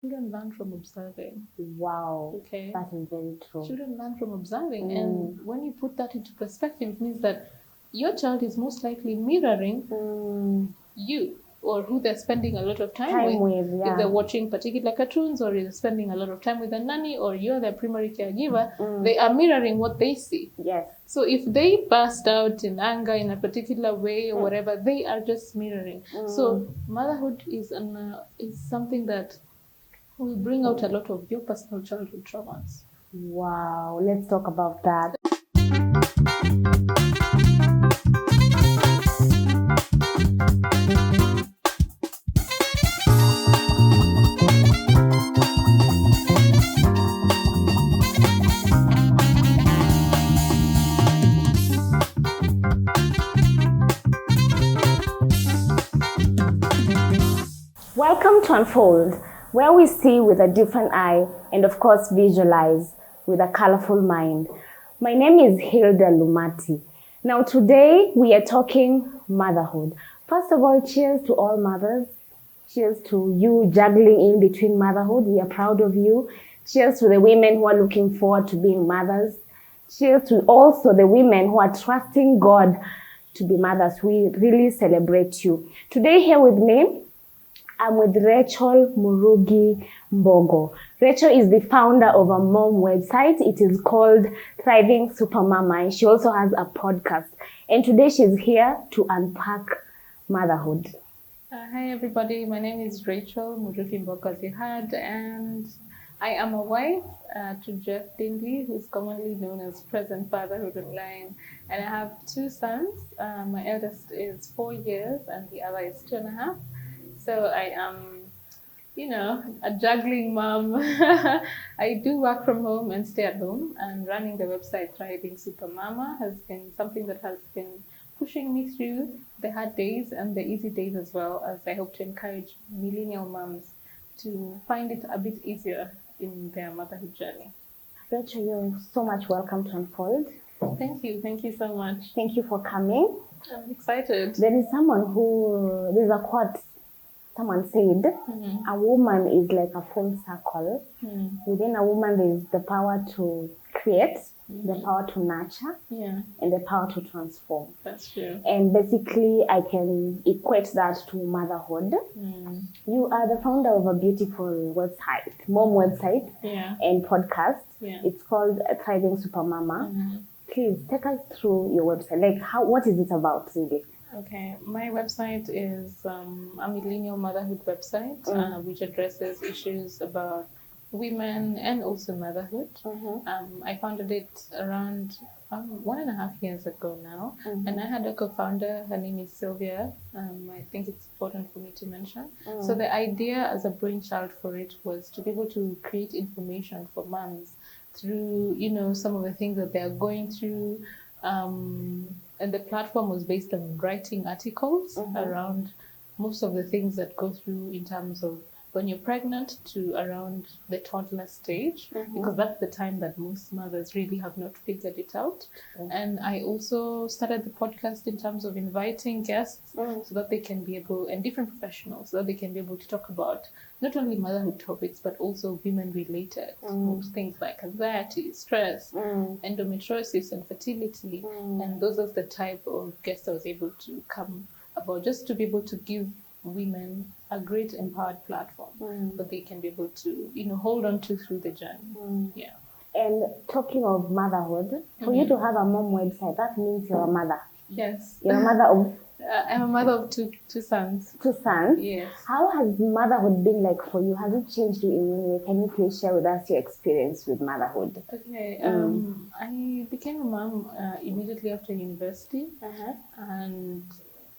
Children learn from observing. Wow. Okay. That is very true. Children learn from observing. And when you put that into perspective, it means that your child is most likely mirroring you or who they're spending a lot of time with. If they're watching particular cartoons or they're spending a lot of time with a nanny or you're their primary caregiver, they are mirroring what they see. Yes. So if they burst out in anger in a particular way or whatever, they are just mirroring. So motherhood is something that will bring out a lot of your personal childhood traumas. Wow. Let's talk about that. Welcome to Unfold, where we see with a different eye and of course visualize with a colorful mind. My name is Hildah Lumati. Now today we are talking motherhood. First of all, cheers to all mothers. Cheers to you juggling in between motherhood. We are proud of you. Cheers to the women who are looking forward to being mothers. Cheers to also the women who are trusting God to be mothers. We really celebrate you. Today here with me, I'm with Rachel Murugi Mbogo. Rachel is the founder of a mom website. It is called Thriving Supermama, and she also has a podcast. And today she's here to unpack motherhood. Hi everybody, my name is Rachel Murugi Mbogo, as you heard, and I am a wife to Jeff Dindy, who's commonly known as Present Fatherhood Online. And I have two sons. My eldest is 4 years and the other is 2.5. So I am, a juggling mom. I do work from home and stay at home, and running the website Thriving Supermama has been something that has been pushing me through the hard days and the easy days as well, as I hope to encourage millennial moms to find it a bit easier in their motherhood journey. Rachel, you're so much welcome to Unfold. Thank you so much. Thank you for coming. I'm excited. There's a quote someone said, a woman is like a full circle. Within a woman, there's the power to create, the power to nurture, and the power to transform. That's true. And basically, I can equate that to motherhood. You are the founder of a beautiful website, mom website, and podcast. It's called Thriving Supermama. Please take us through your website. Like, what is it about, really? Okay, my website is a millennial motherhood website, which addresses issues about women and also motherhood. I founded it around 1.5 years ago now, and I had a co-founder. Her name is Sylvia. I think it's important for me to mention. So the idea as a brainchild for it was to be able to create information for moms through, some of the things that they're going through. And the platform was based on writing articles around most of the things that go through in terms of when you're pregnant to around the toddler stage, because that's the time that most mothers really have not figured it out. And I also started the podcast in terms of inviting guests so that they can be able, and different professionals, so that they can be able to talk about not only motherhood topics, but also women-related things like anxiety, stress, endometriosis, and fertility. And those are the type of guests I was able to come about, just to be able to give women a great empowered platform that they can be able to, hold on to through the journey. Yeah. And talking of motherhood, for you to have a mom website, that means you're a mother. Yes. You're a mother of? I'm a mother of two sons. 2 sons? Yes. How has motherhood been like for you? Has it changed you in any way? Can you please share with us your experience with motherhood? Okay. I became a mom immediately after university, and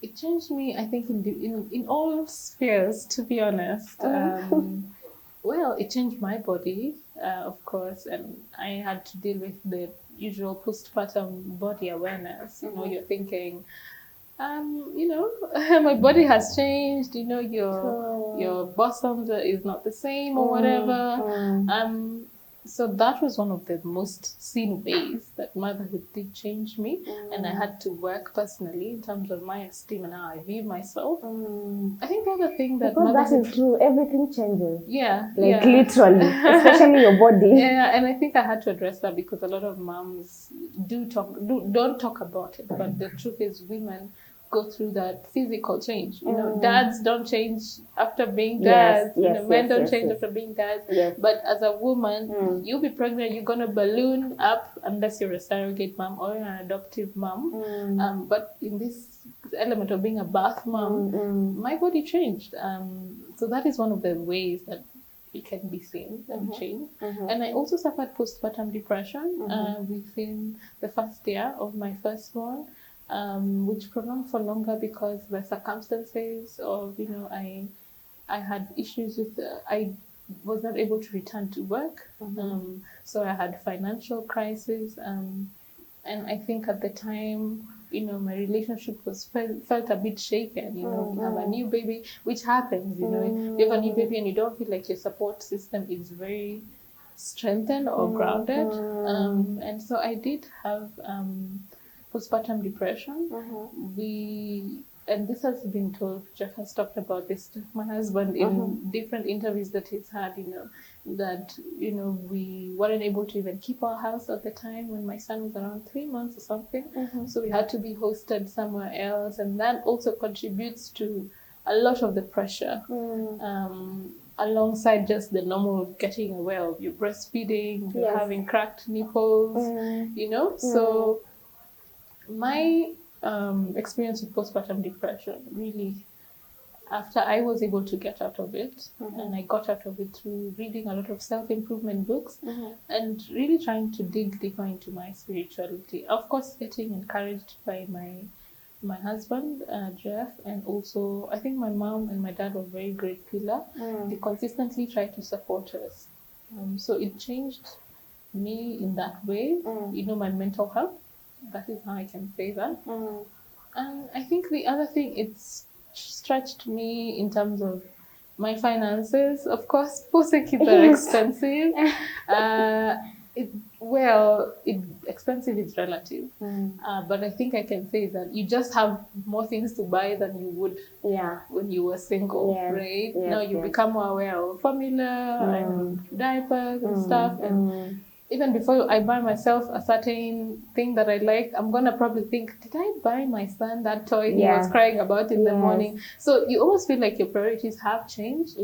it changed me, I think, in all spheres, to be honest. Well, it changed my body, of course, and I had to deal with the usual postpartum body awareness. You're thinking, my body has changed, your bosom is not the same or whatever. So that was one of the most seen ways that motherhood did change me, and I had to work personally in terms of my esteem and how I view myself. I think the other thing that because that is true, everything changes. Yeah, like literally, especially your body. Yeah, and I think I had to address that because a lot of moms don't talk about it, but the truth is, women go through that physical change. You know, dads don't change after being dads. Men don't change after being dads. But as a woman, you'll be pregnant, you're gonna balloon up unless you're a surrogate mom or an adoptive mom. But in this element of being a birth mom, my body changed. So that is one of the ways that it can be seen and change. And I also suffered postpartum depression within the first year of my firstborn. Which prolonged for longer because the circumstances of, I had issues with, I was not able to return to work. So I had financial crisis. And I think at the time, my relationship was felt a bit shaken. You have a new baby, which happens, you have a new baby and you don't feel like your support system is very strengthened or grounded. And so I did have postpartum depression. And this has been told, Jeff has talked about this to my husband in different interviews that he's had, that, we weren't able to even keep our house at the time when my son was around 3 months or something. So we had to be hosted somewhere else. And that also contributes to a lot of the pressure, alongside just the normal getting aware of you breastfeeding, you're having cracked nipples, So my experience with postpartum depression really, after I was able to get out of it, and I got out of it through reading a lot of self-improvement books and really trying to dig deeper into my spirituality. Of course, getting encouraged by my husband, Jeff, and also I think my mom and my dad were very great pillar. They consistently tried to support us. So it changed me in that way, my mental health. That is how I can say that. And I think the other thing, it's stretched me in terms of my finances. Of course, foster kids are expensive. Expensive is relative. But I think I can say that you just have more things to buy than you would when you were single, right? Now you become more aware of formula and diapers and stuff. And even before I buy myself a certain thing that I like, I'm going to probably think, did I buy my son that toy he was crying about in the morning? So you almost feel like your priorities have changed.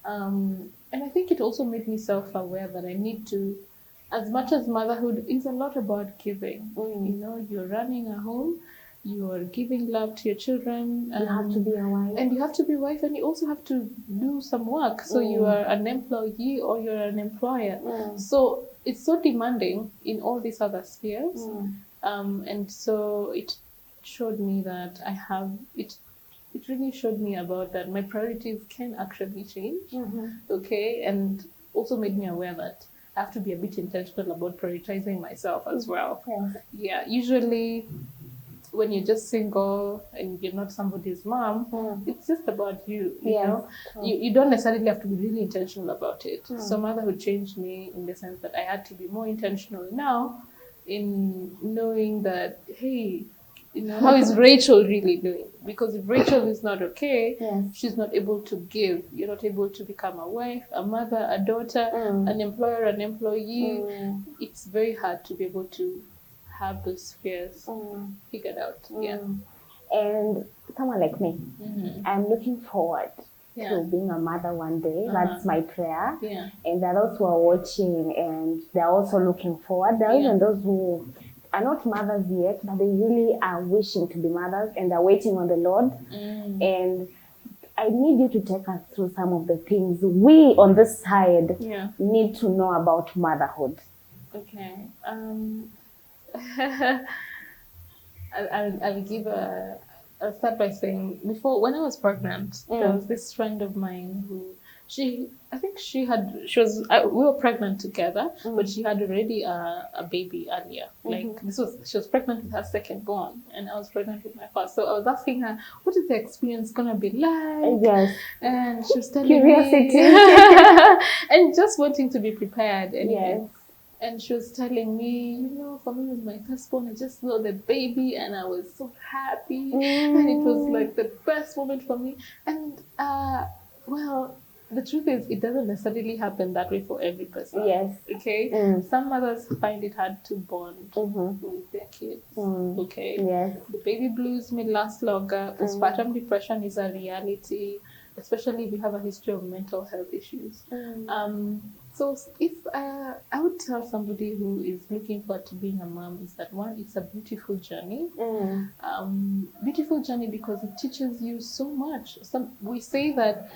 And I think it also made me self-aware that I need to, as much as motherhood is a lot about giving, you're running a home, you are giving love to your children. You have to be a wife. And you have to be a wife, and you also have to do some work. So you are an employee or you're an employer. So it's so demanding in all these other spheres. And so it showed me that it really showed me about that my priorities can actually change. Okay. And also made me aware that I have to be a bit intentional about prioritizing myself as well. Yeah. Usually, when you're just single and you're not somebody's mom, it's just about you, you don't necessarily have to be really intentional about it. So motherhood changed me in the sense that I had to be more intentional now in knowing that, hey, how is Rachel really doing? Because if Rachel is not okay, she's not able to give. You're not able to become a wife, a mother, a daughter, an employer, an employee. It's very hard to be able to have those spheres figured out. And someone like me, I'm looking forward to being a mother one day. That's my prayer. And there are those who are watching and they're also looking forward. There are even those who are not mothers yet, but they really are wishing to be mothers and they're waiting on the Lord. And I need you to take us through some of the things we on this side need to know about motherhood. Okay. I'll start by saying, when I was pregnant, there was this friend of mine who, we were pregnant together, but she had already a baby earlier. She was pregnant with her second born, and I was pregnant with my first. So I was asking her, what is the experience gonna be like? And she was telling me, and just wanting to be prepared. And, Yes. and she was telling me, you know, for me with my firstborn, I just saw the baby and I was so happy. And it was like the best moment for me. And, well, the truth is, it doesn't necessarily happen that way for every person. Yes. Okay? Some mothers find it hard to bond with their kids. Okay? Yes. The baby blues may last longer. Postpartum depression is a reality, especially if you have a history of mental health issues. So if I would tell somebody who is looking forward to being a mom is that, one, it's a beautiful journey. Beautiful journey because it teaches you so much. We say that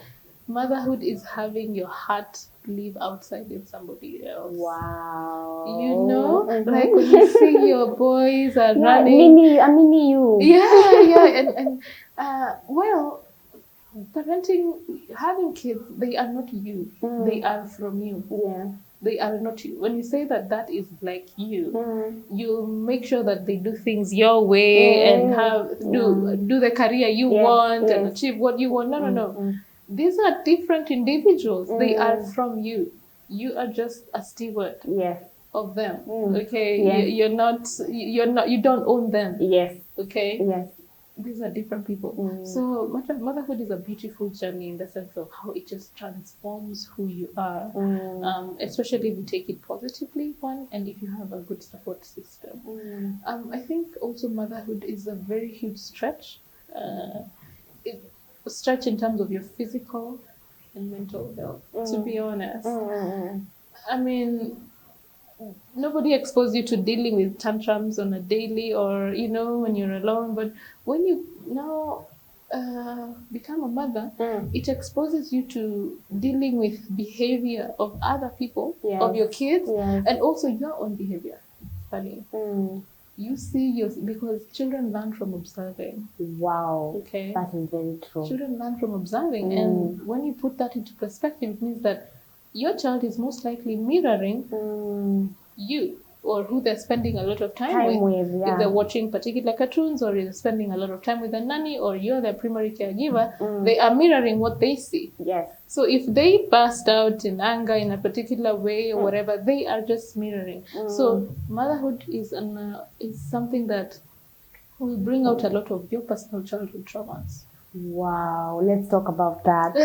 motherhood is having your heart live outside in somebody else. Wow. You know, like when you see your boys are running. Mini you. Yeah. Well, parenting, having kids, they are not you. They are from you. Yeah. They are not you. When you say that that is like you, you make sure that they do things your way and do the career you want and achieve what you want. No. These are different individuals. They are from you. You are just a steward of them. Okay? Yes. You don't own them. Yes. Okay? Yes. These are different people. So motherhood is a beautiful journey in the sense of how it just transforms who you are, especially if you take it positively, one, and if you have a good support system. I think also motherhood is a very huge stretch. Stretch in terms of your physical and mental health, to be honest. I mean, nobody exposed you to dealing with tantrums on a daily or, you know, when you're alone. But when you now become a mother, it exposes you to dealing with behavior of other people, of your kids, and also your own behavior. Funny. You see because children learn from observing. Wow. Okay. That is very true. Children learn from observing. And when you put that into perspective, it means that your child is most likely mirroring you or who they're spending a lot of time with. If they're watching particular cartoons or if they're spending a lot of time with a nanny or you're their primary caregiver, they are mirroring what they see. Yes. So if they burst out in anger in a particular way or whatever, they are just mirroring. So motherhood is something that will bring out a lot of your personal childhood traumas. Wow, let's talk about that.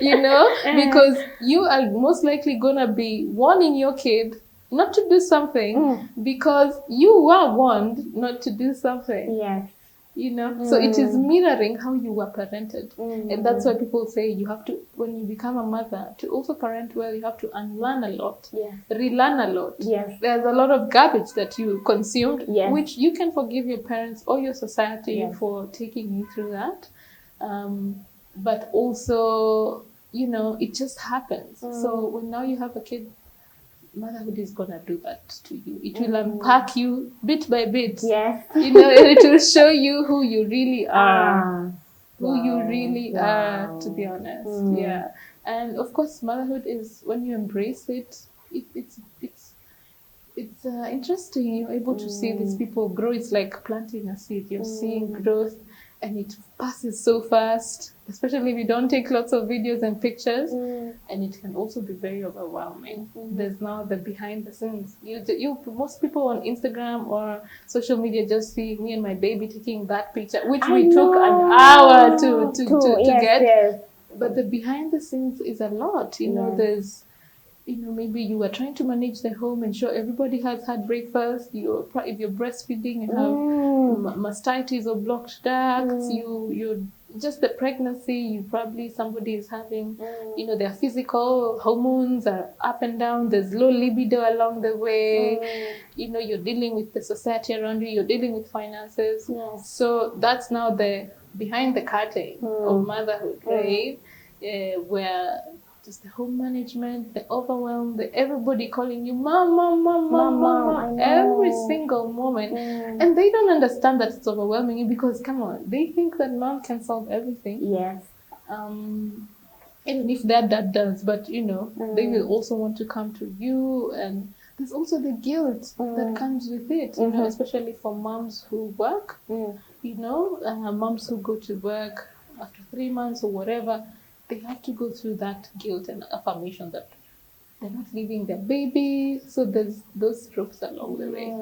You know, because you are most likely gonna be warning your kid not to do something because you were warned not to do something. Yes. You know, so it is mirroring how you were parented. And that's why people say you have to, when you become a mother, to also parent well, you have to unlearn a lot, relearn a lot. Yes. There's a lot of garbage that you consumed, which you can forgive your parents or your society for taking you through that. But also, you know, it just happens. So when now you have a kid, motherhood is gonna do that to you. It will unpack you bit by bit. Yes. You know, and it will show you who you really are. Who you really are, to be honest. Yeah. And of course, motherhood is, when you embrace it, it's interesting. You're able to see these people grow. It's like planting a seed. You're seeing growth, and it passes so fast, especially if you don't take lots of videos and pictures. And it can also be very overwhelming. There's now the behind the scenes. Most people on Instagram or social media just see me and my baby taking that picture, which we took an hour to get. Yes. But the behind the scenes is a lot. You know, there's, you know, maybe you are trying to manage the home and sure everybody has had breakfast. If you're breastfeeding, you have mastitis or blocked ducts. You're just the pregnancy. Somebody is having, you know, their physical hormones are up and down. There's low libido along the way. You know, you're dealing with the society around you. You're dealing with finances. Yes. So that's now the behind the curtain of motherhood, right? Where just the home management, the overwhelm, everybody calling you mom, every single moment. And they don't understand that it's overwhelming you because, come on, they think that mom can solve everything. Yes. Even if their dad does, but, you know, they will also want to come to you. And there's also the guilt that comes with it, you know, especially for moms who work, you know, moms who go to work after 3 months or whatever. they have to go through that guilt and affirmation that they're not leaving their baby. So there's those strokes along the way,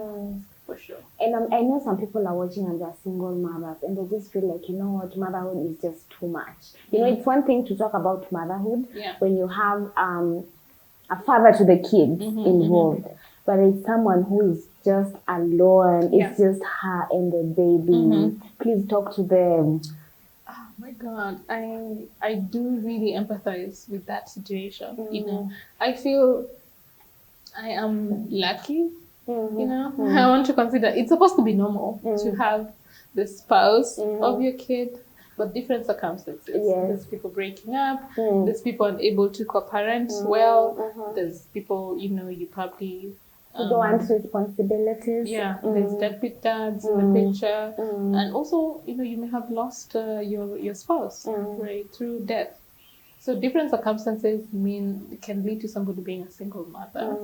for sure. And I know some people are watching and they're single mothers and they just feel like, you know what, motherhood is just too much. You know, it's one thing to talk about motherhood when you have a father to the kids involved, but it's someone who is just alone. It's just her and the baby. Please talk to them. Oh my God, I do really empathize with that situation. You know, I feel I am lucky. You know, I want to consider it's supposed to be normal to have the spouse of your kid, but different circumstances. There's people breaking up. There's people unable to co-parent well. There's people, you know, you probably don't want responsibilities. There's deadbeat dads in the picture, and also, you know, you may have lost your spouse right through death. So different circumstances can lead to somebody being a single mother.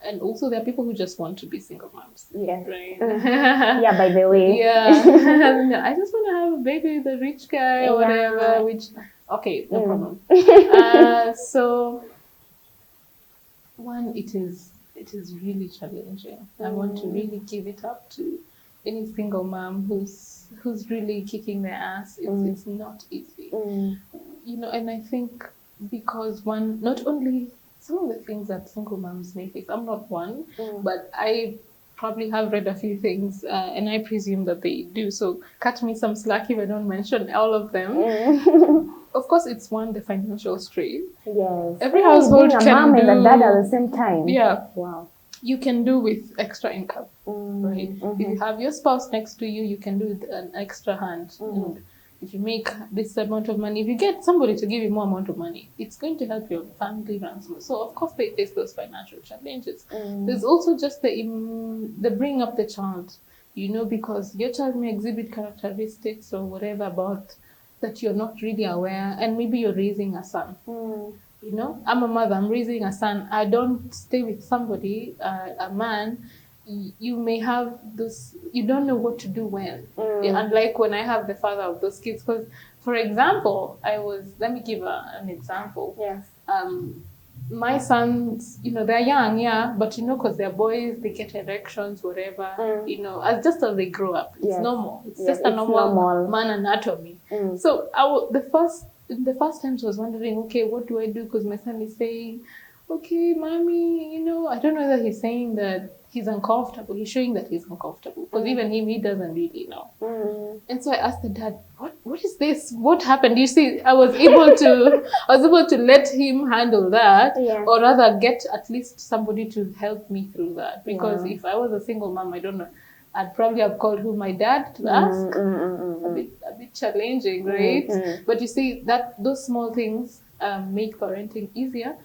And also there are people who just want to be single moms. Right. By the way. I just want to have a baby with a rich guy or whatever, which, okay, no problem. So, one, it is really challenging. I want to really give it up to any single mom who's really kicking their ass. It's not easy. You know, and I think because one, not only some of the things that single moms may face, I'm not one, but I probably have read a few things, and I presume that they do. So cut me some slack if I don't mention all of them. Of course, it's one, the financial strain. Every household being a can mom do, and a dad at the same time. Wow. You can do with extra income, right? If you have your spouse next to you, you can do with an extra hand. And if you make this amount of money, if you get somebody to give you more amount of money, it's going to help your family run smooth. So of course they face those financial challenges. There's also just the bring up the child, you know, because your child may exhibit characteristics or whatever about that you're not really aware, and maybe you're raising a son. You know, I'm a mother, I'm raising a son. I don't stay with somebody, a man. You may have this, you don't know what to do when. Unlike when I have the father of those kids. Because, for example, let me give an example. My sons, you know, they're young, but you know, because they're boys, they get erections, whatever, you know, just as they grow up. It's normal. It's just a normal man anatomy. So the first times I was wondering, okay, what do I do? Because my son is saying, okay, mommy, you know, I don't know whether he's saying that he's uncomfortable. He's showing that he's uncomfortable. Because even him, he doesn't really know. And so I asked the dad, what is this? What happened? You see, I was able to let him handle that, or rather get at least somebody to help me through that. Because if I was a single mom, I don't know, I'd probably have called my dad to ask. A bit challenging, right? But you see, those small things make parenting easier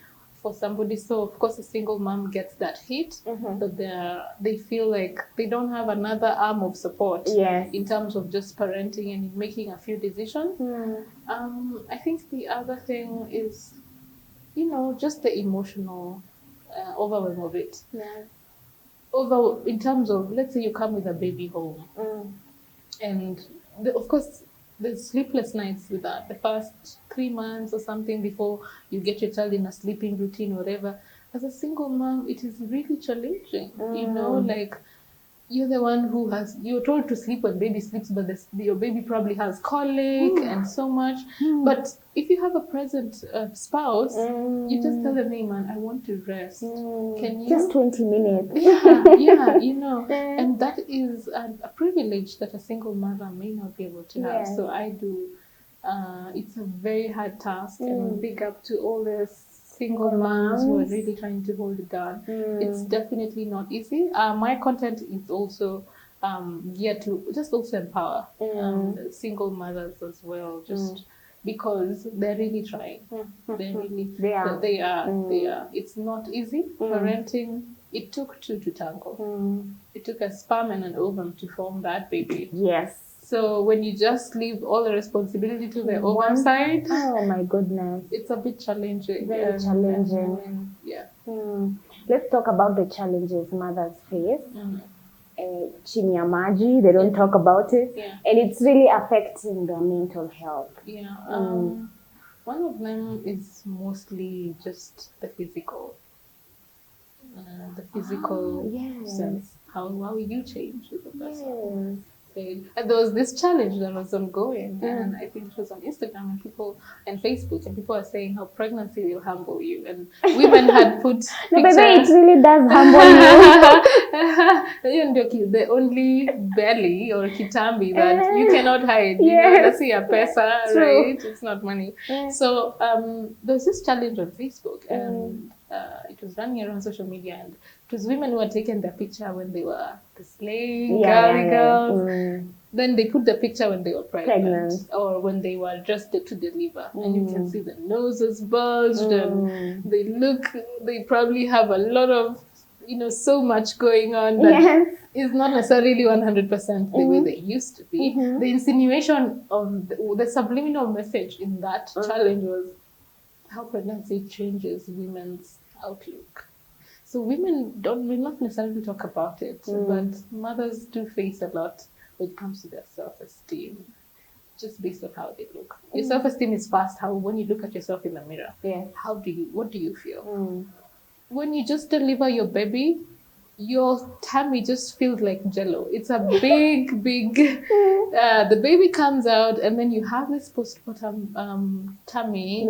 for somebody. So of course a single mom gets that hit, but they feel like they don't have another arm of support in terms of just parenting and making a few decisions. I think the other thing is, you know, just the emotional overwhelm of it. Although in terms of, let's say you come with a baby home, and of course there's sleepless nights with that, the first 3 months or something before you get your child in a sleeping routine or whatever. As a single mom, it is really challenging. You know, like you're the one you're told to sleep when baby sleeps, but your baby probably has colic and so much. But if you have a present spouse, you just tell them, hey man, I want to rest. Can you? Just 20 minutes. You know. And that is a privilege that a single mother may not be able to have. So I do. It's a very hard task, and big up to all the single moms who are really trying to hold it down. It's definitely not easy. My content is also geared to just also empower single mothers as well, just because they're really trying. They are. It's not easy. Parenting, it took 2 to tango. It took a sperm and an ovum to form that baby. So when you just leave all the responsibility to the ovum side, oh my goodness, it's a bit challenging. Very challenging. Let's talk about the challenges mothers face. Chini ya maji, they don't talk about it, and it's really affecting their mental health. One of them is mostly just the physical. The physical yes. sense. How you change with the person. Yes. And there was this challenge that was ongoing, and I think it was on Instagram and Facebook, and people are saying how pregnancy will humble you, and women had put No, pictures. baby, it really does humble you. The only belly or kitambi that you cannot hide. You Yes. know, let's say M-PESA, True. right? It's not money. Yeah. So there was this challenge on Facebook, and it was running around social media, and it was women who had taken their picture when they were the slaying girly girls. Then they put the picture when they were pregnant. Or when they were just to deliver. And you can see the noses bulged and they probably have a lot of, so much going on that is not necessarily 100% the way they used to be. The insinuation of the subliminal message in that challenge was how pregnancy changes women's outlook. So women will not necessarily talk about it, but mothers do face a lot when it comes to their self-esteem, just based on how they look. Your self-esteem is first when you look at yourself in the mirror. Yes. What do you feel? When you just deliver your baby, your tummy just feels like jello. It's a big, the baby comes out and then you have this postpartum tummy,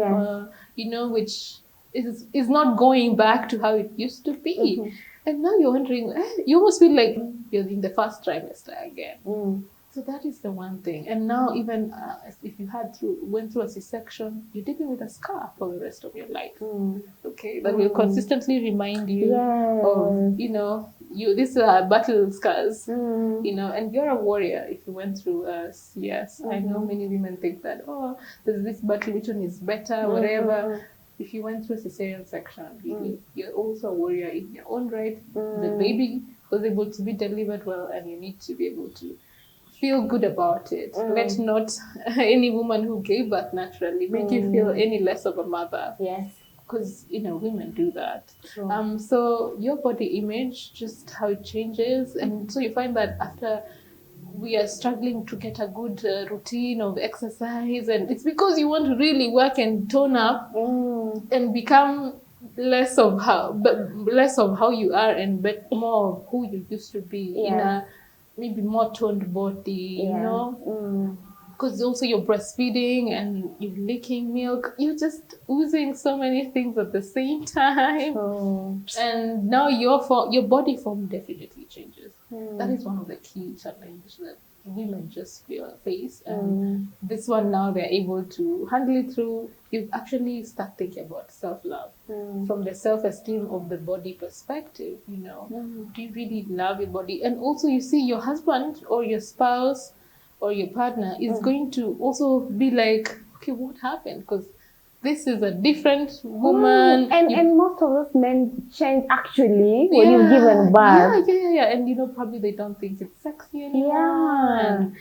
which is not going back to how it used to be. And now you're wondering, you almost feel like you're in the first trimester again. So that is the one thing. And now even if you went through a C-section, you're dealing with a scar for the rest of your life. Okay, that will consistently remind you of, these are battle scars, and you're a warrior if you went through CS. I know many women think that, there's this battle, which one is better, whatever. If you went through a cesarean section, you're also a warrior in your own right. The baby was able to be delivered well, and you need to be able to feel good about it. Let not any woman who gave birth naturally make you feel any less of a mother. Yes. Because, women do that. So your body image, just how it changes. And so you find that after we are struggling to get a good routine of exercise, and it's because you want to really work and tone up and become less of how you are and more of who you used to be in a maybe more toned body, because also you're breastfeeding and you're licking milk, you're just oozing so many things at the same time. And now your body form definitely changes. That is one of the key challenges that women just face. And this one now they're able to handle it through, you actually start thinking about self-love from the self-esteem of the body perspective, Do you really love your body? And also you see your husband or your spouse or your partner is going to also be like, okay, what happened? Because this is a different woman. And most of us men change actually when you've given birth. Yeah. And probably they don't think it's sexy anymore.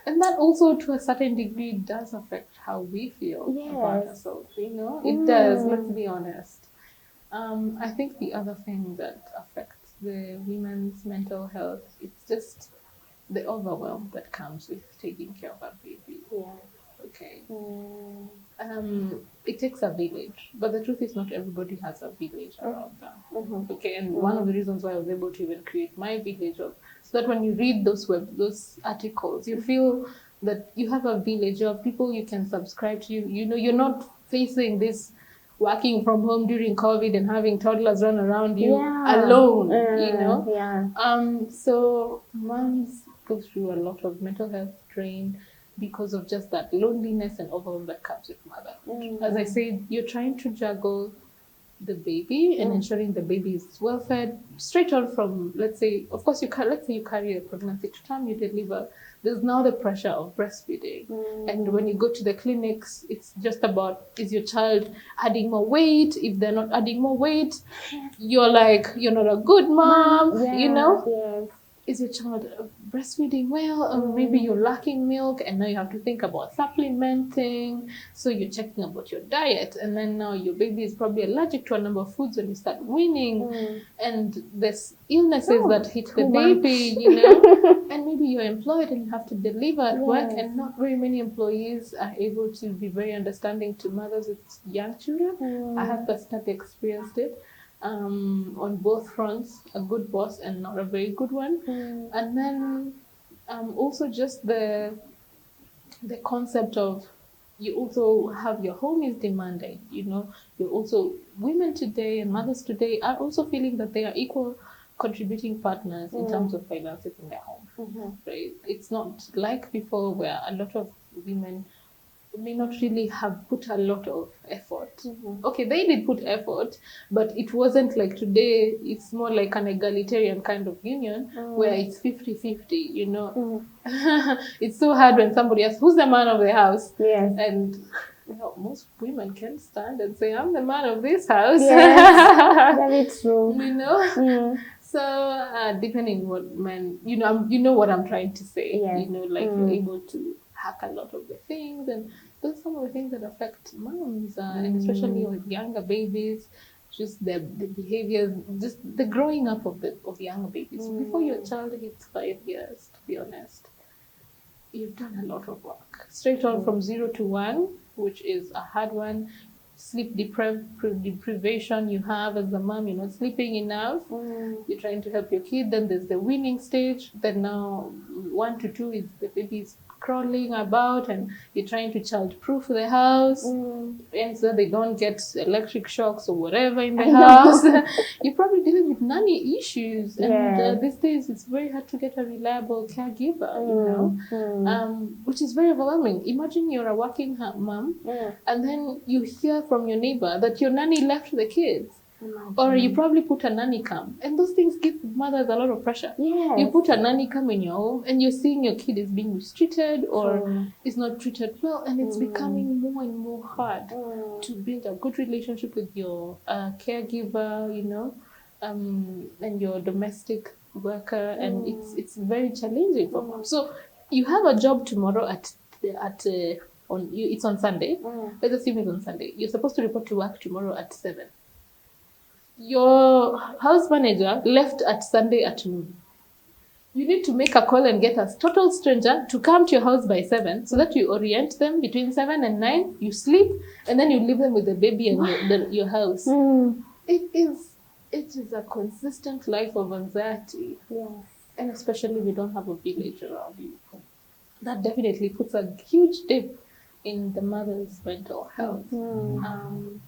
And that also to a certain degree does affect how we feel about ourselves. It does, let's be honest. I think the other thing that affects the women's mental health, it's just the overwhelm that comes with taking care of a baby. Okay. It takes a village, but the truth is not everybody has a village around them. Okay, and one of the reasons why I was able to even create my village so that when you read those articles, you feel that you have a village of people you can subscribe to. You're not facing this working from home during COVID and having toddlers run around you alone. So moms go through a lot of mental health strain because of just that loneliness and overwhelm that comes with motherhood. As I said, you're trying to juggle the baby and ensuring the baby is well fed straight on from, let's say you carry a pregnancy to time you deliver. There's now the pressure of breastfeeding. And when you go to the clinics, it's just about, is your child adding more weight? If they're not adding more weight, you're like, you're not a good mom, is your child breastfeeding well, or maybe you're lacking milk, and now you have to think about supplementing. So you're checking about your diet, and then now your baby is probably allergic to a number of foods when you start weaning, and there's illnesses that hit the baby, you know, and maybe you're employed and you have to deliver at work, and not very many employees are able to be very understanding to mothers with young children. I have personally experienced it. On both fronts, a good boss and not a very good one. And then also just the concept of you also have your home is demanding, you know, you're also, women today and mothers today are also feeling that they are equal contributing partners in terms of finances in their home. Right? It's not like before where a lot of women may not really have put a lot of effort. Okay, they did put effort, but it wasn't like today. It's more like an egalitarian kind of union where it's 50-50, you know. It's so hard when somebody asks, who's the man of the house? And you know, most women can stand and say, I'm the man of this house. Very true. You know? So depending what men, you know what I'm trying to say. You know, like you're able to hack a lot of the things, and those are some of the things that affect moms, and especially with younger babies, just the behaviors, just the growing up of younger babies. Before your child hits 5 years, to be honest, you've done a lot of work. Straight on from 0 to 1, which is a hard one. Sleep deprivation you have as a mom, you're not sleeping enough. You're trying to help your kid. Then there's the weaning stage. Then now 1 to 2 is the baby's crawling about, and you're trying to child-proof the house, and so they don't get electric shocks or whatever in the house. You're probably dealing with nanny issues, and these days it's very hard to get a reliable caregiver, you know, which is very overwhelming. Imagine you're a working mom, and then you hear from your neighbor that your nanny left the kids. Or you probably put a nanny cam, and those things give mothers a lot of pressure. You put a nanny cam in your home, and you're seeing your kid is being mistreated or is not treated well, and it's becoming more and more hard to build a good relationship with your caregiver, you know, and your domestic worker, and it's very challenging for moms. So you have a job tomorrow it's on Sunday. Let's assume it's on Sunday. You're supposed to report to work tomorrow at 7. Your house manager left at Sunday at noon. You need to make a call and get a total stranger to come to your house by 7 so that you orient them between 7 and 9. You sleep, and then you leave them with the baby and your house. It is a consistent life of anxiety. And especially if you don't have a village around you. That definitely puts a huge dip in the mother's mental health. And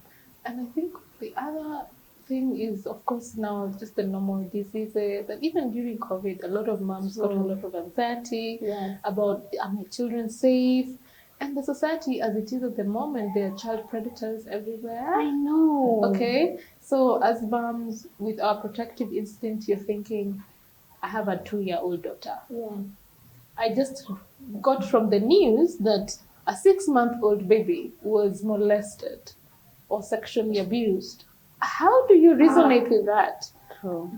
I think the other thing is, of course, now just the normal diseases, and even during COVID, a lot of moms got a lot of anxiety about, are my children safe? And the society as it is at the moment, there are child predators everywhere. I know. Okay, so as moms with our protective instinct, you're thinking, I have a 2-year-old daughter. I just got from the news that a 6-month-old baby was molested or sexually abused. How do you resonate with that?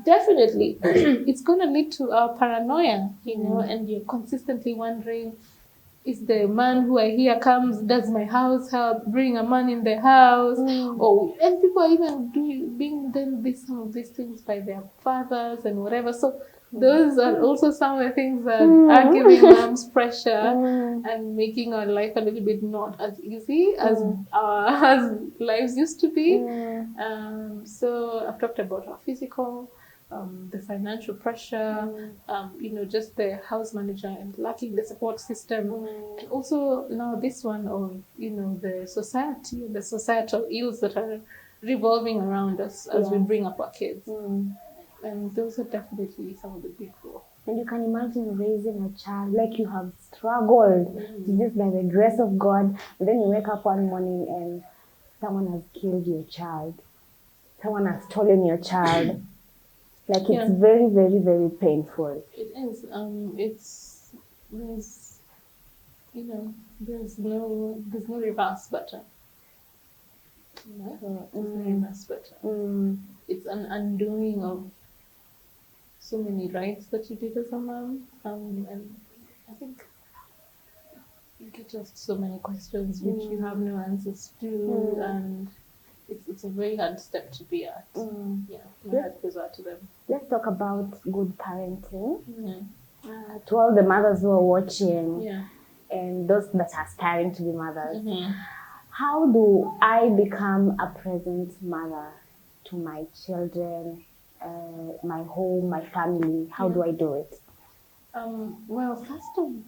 Definitely, it's going to lead to a paranoia, you know, and you're consistently wondering, is the man who I hear comes, does my house help bring a man in the house? And people are even being done some of these things by their fathers and whatever. So those are also some of the things that are giving moms pressure and making our life a little bit not as easy as lives used to be. So I've talked about our physical, the financial pressure, you know, just the house manager and lacking the support system. And also now this one of, you know, the society and the societal ills that are revolving around us as we bring up our kids. And those are definitely some of the big roles. And you can imagine raising a child like you have struggled just by the grace of God, and then you wake up one morning and someone has killed your child. Someone has stolen your child. Like it's very, very, very painful. It is. There's, you know, there's no reverse button. There's no reverse button. It's an undoing of so many rights that you did as a mom, and I think you get asked so many questions which you have no answers to, and it's a very hard step to be at. Yeah, my heart goes out to them. Let's talk about good parenting. To all the mothers who are watching, and those that are aspiring to be mothers, how do I become a present mother to my children, my home, my family? How do I do it? Well,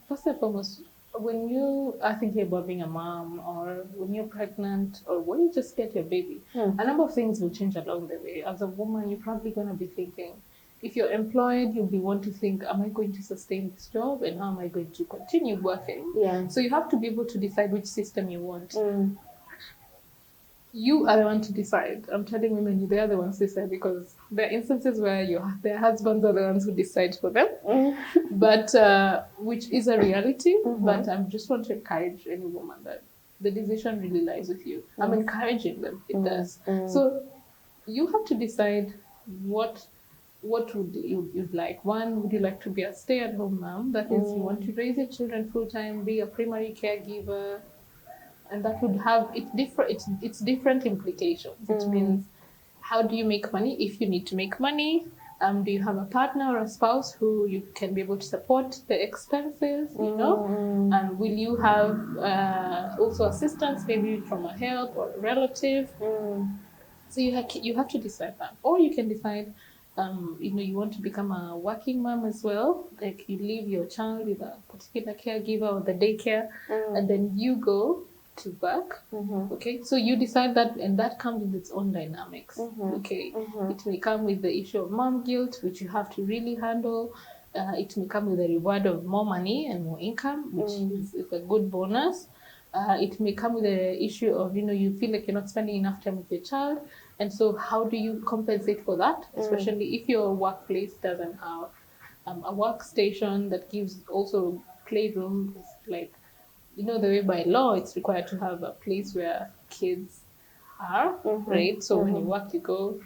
first and foremost, when you are thinking about being a mom, or when you're pregnant, or when you just get your baby, a number of things will change along the way. As a woman, you're probably going to be thinking, if you're employed, you'll be wanting to think, am I going to sustain this job, and how am I going to continue working? So you have to be able to decide which system you want. You are the one to decide. I'm telling women, they are the ones to decide, because there are instances where their husbands are the ones who decide for them, but which is a reality. But I just want to encourage any woman that the decision really lies with you. I'm encouraging them. It does. So you have to decide what would you'd like. One, would you like to be a stay-at-home mom? That is, you want to raise your children full-time, be a primary caregiver, and that would have it's different implications. It means, how do you make money if you need to make money? Do you have a partner or a spouse who you can be able to support the expenses, and will you have also assistance, maybe from a help or a relative? So you have to decide that. Or you can decide, you want to become a working mom as well. Like, you leave your child with a particular caregiver or the daycare, and then you go to work. Okay, so you decide that, and that comes with its own dynamics. Okay, it may come with the issue of mom guilt, which you have to really handle. It may come with the reward of more money and more income, which is a good bonus. It may come with the issue of, you feel like you're not spending enough time with your child. And so how do you compensate for that? Especially if your workplace doesn't have a workstation that gives also playrooms. Like, the way by law it's required to have a place where kids are, right? So when you work, you go.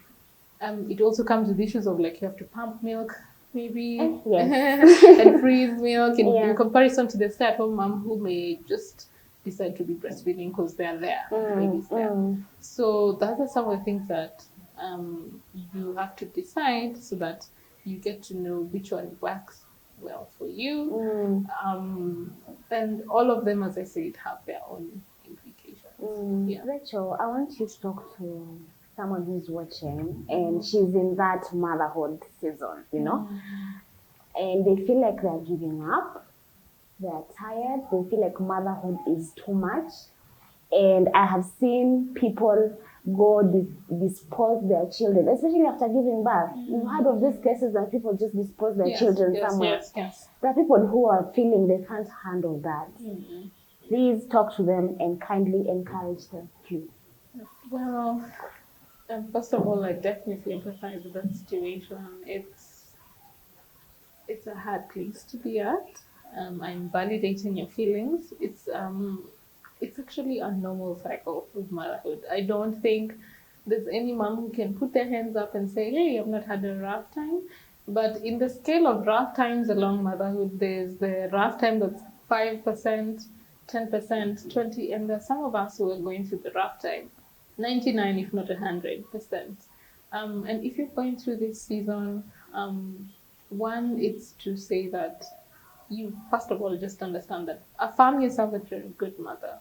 It also comes with issues of, like, you have to pump milk, maybe, and freeze milk, in comparison to the stay-at-home mom who may just decide to be breastfeeding because they're there, baby's there. So those are some of the things that you have to decide, so that you get to know which one works well for you. And all of them, as I said, have their own implications. Rachel, I want you to talk to someone who's watching, and she's in that motherhood season, and they feel like they're giving up, they're tired, they feel like motherhood is too much. And I have seen people go dispose their children, especially after giving birth. You've heard of these cases that people just dispose their children somewhere. There are people who are feeling they can't handle that. Please talk to them and kindly encourage them, please. Well, first of all, I definitely empathize with that situation. It's a hard place to be at. I'm validating your feelings. It's actually a normal cycle of motherhood. I don't think there's any mom who can put their hands up and say, hey, I've not had a rough time. But in the scale of rough times along motherhood, there's the rough time that's 5%, 10%, 20%, and there's some of us who are going through the rough time, 99, if not 100%. And if you're going through this season, one, it's to say that you, first of all, just understand that, affirm yourself that you're a good mother.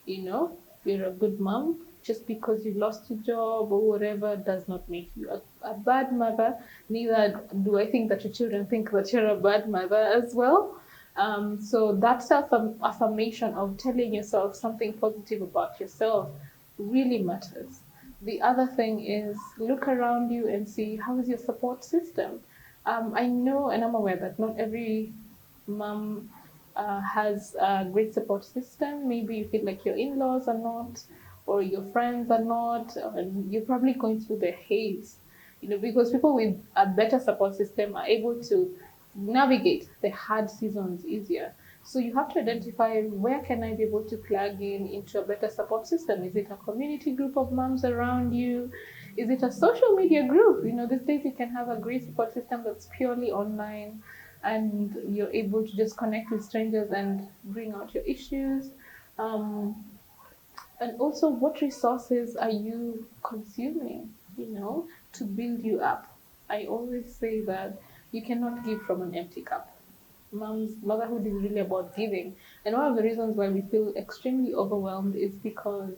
You're a good mom. Just because you lost your job or whatever does not make you a bad mother. Neither do I think that your children think that you're a bad mother as well. So that self-affirmation of telling yourself something positive about yourself really matters. The other thing is, look around you and see, how is your support system? I know and I'm aware that not every mom has a great support system. Maybe you feel like your in-laws are not, or your friends are not, and you're probably going through the haze, because people with a better support system are able to navigate the hard seasons easier. So you have to identify, where can I be able to plug into a better support system? Is it a community group of moms around you? Is it a social media group? These days you can have a great support system that's purely online, and you're able to just connect with strangers and bring out your issues. And also, what resources are you consuming, to build you up? I always say that you cannot give from an empty cup. Motherhood is really about giving. And one of the reasons why we feel extremely overwhelmed is because,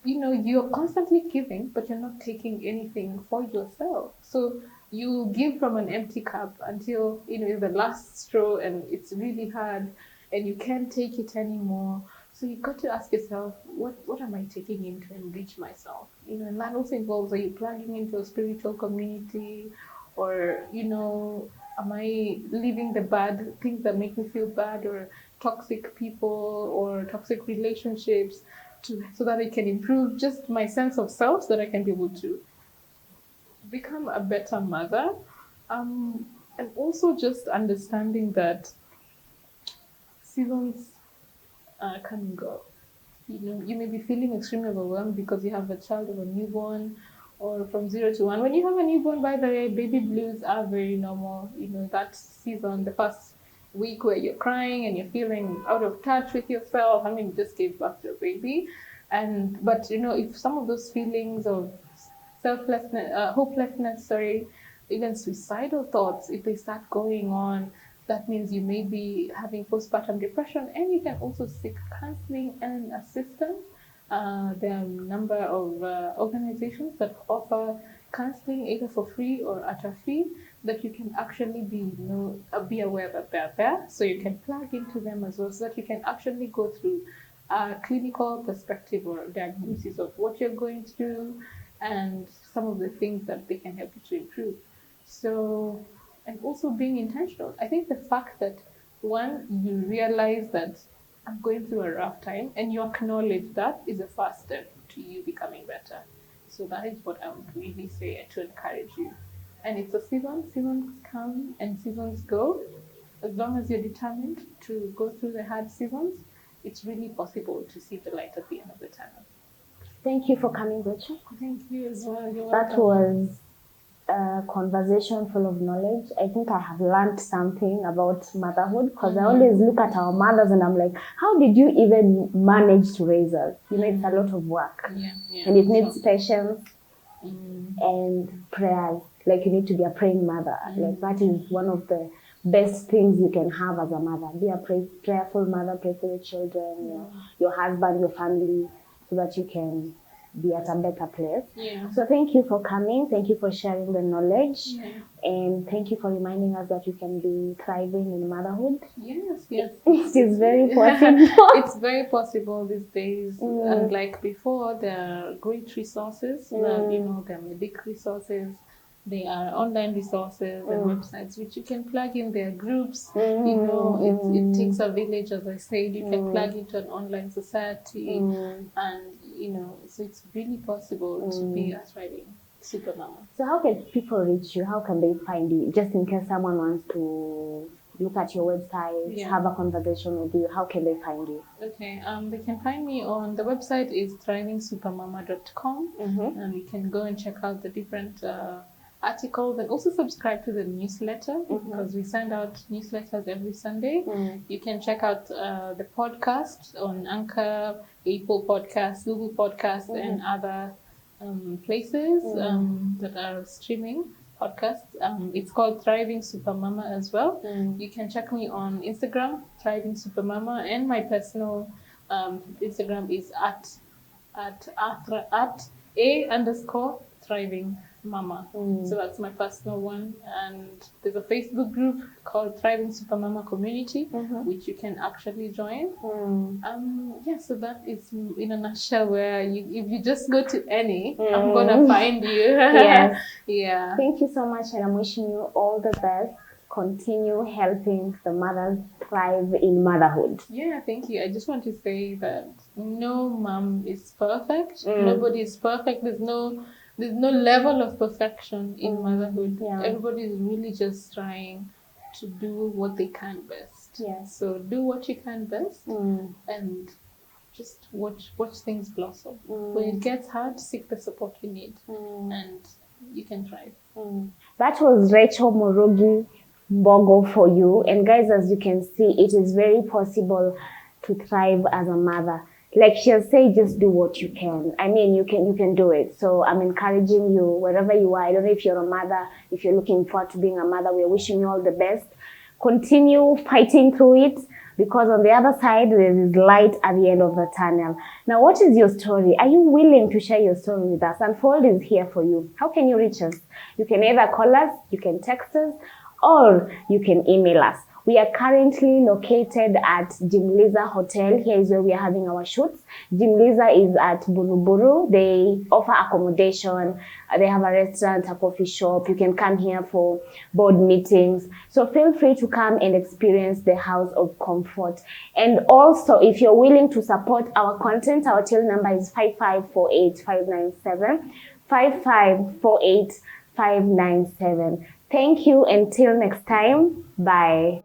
you're constantly giving, but you're not taking anything for yourself. So you give from an empty cup until, it's the last straw and it's really hard and you can't take it anymore. So you've got to ask yourself, what am I taking in to enrich myself? And that also involves, are you plugging into a spiritual community, or, am I leaving the bad things that make me feel bad, or toxic people or toxic relationships, so that I can improve just my sense of self, so that I can be able to become a better mother. And also just understanding that seasons come and go. You may be feeling extremely overwhelmed because you have a child or a newborn, or from 0 to 1. When you have a newborn, by the way, baby blues are very normal. That season, the first week where you're crying and you're feeling out of touch with yourself. I mean, you just gave birth to a baby. But if some of those feelings of hopelessness, even suicidal thoughts, if they start going on, that means you may be having postpartum depression, and you can also seek counseling and assistance. There are a number of organizations that offer counseling either for free or at a fee, that you can actually be aware that they're there, so you can plug into them as well, so that you can actually go through a clinical perspective or diagnosis of what you're going through and some of the things that they can help you to improve. So, and also being intentional. I think the fact that, one, you realize that I'm going through a rough time and you acknowledge that, is a first step to you becoming better. So that is what I would really say to encourage you. And it's a season. Seasons come and seasons go. As long as you're determined to go through the hard seasons, it's really possible to see the light at the end of the tunnel. Thank you for coming, Rachel. Thank you as well. You're that welcome. was a conversation full of knowledge. I think I have learned something about motherhood, because I always look at our mothers and I'm like, how did you even manage to raise us? It's a lot of work. And it needs patience and prayers. Like, you need to be a praying mother. Like, that is one of the best things you can have as a mother. Be a prayerful mother, pray for your children, your husband, your family, so that you can be at a better place. So thank you for coming. Thank you for sharing the knowledge. And thank you for reminding us that you can be thriving in motherhood. Yes. It is very possible. It's very possible these days. And like before, there are great resources. There are medic resources. There are online resources and websites which you can plug in. Their groups. It takes a village, as I said. You can plug into an online society, and so it's really possible to be a thriving supermama. So how can people reach you? How can they find you? Just in case someone wants to look at your website, have a conversation with you, how can they find you? Okay, they can find me on the website is thrivingsupermama.com, and you can go and check out the different articles, and also subscribe to the newsletter, because we send out newsletters every Sunday. You can check out the podcast on Anchor, Apple Podcasts, Google Podcasts, and other places that are streaming podcasts. It's called Thriving Supermama as well. You can check me on Instagram, Thriving Supermama, and my personal Instagram is at @a_thriving mama. So that's my personal one. And there's a Facebook group called Thriving Supermama Community, which you can actually join. So that is in a nutshell where if you just go to any, I'm gonna find you. Yes. Thank you so much, and I'm wishing you all the best. Continue helping the mothers thrive in motherhood. Thank you. I just want to say that no mom is perfect. Nobody is perfect. There's no level of perfection in motherhood. Everybody is really just trying to do what they can best. So do what you can best, and just watch things blossom. When it gets hard, seek the support you need, and you can thrive. That was Rachel Murugi Mbogo for you. And guys, as you can see, it is very possible to thrive as a mother. Like she'll say, just do what you can. I mean, you can do it. So I'm encouraging you wherever you are. I don't know if you're a mother, if you're looking forward to being a mother, we're wishing you all the best. Continue fighting through it, because on the other side, there is light at the end of the tunnel. Now, what is your story? Are you willing to share your story with us? Unfold is here for you. How can you reach us? You can either call us, you can text us, or you can email us. We are currently located at Jimliza Hotel. Here is where we are having our shoots. Jimliza is at Buruburu. They offer accommodation. They have a restaurant, a coffee shop. You can come here for board meetings. So feel free to come and experience the house of comfort. And also, if you're willing to support our content, our till number is 5548597. 5548597. Thank you. Until next time. Bye.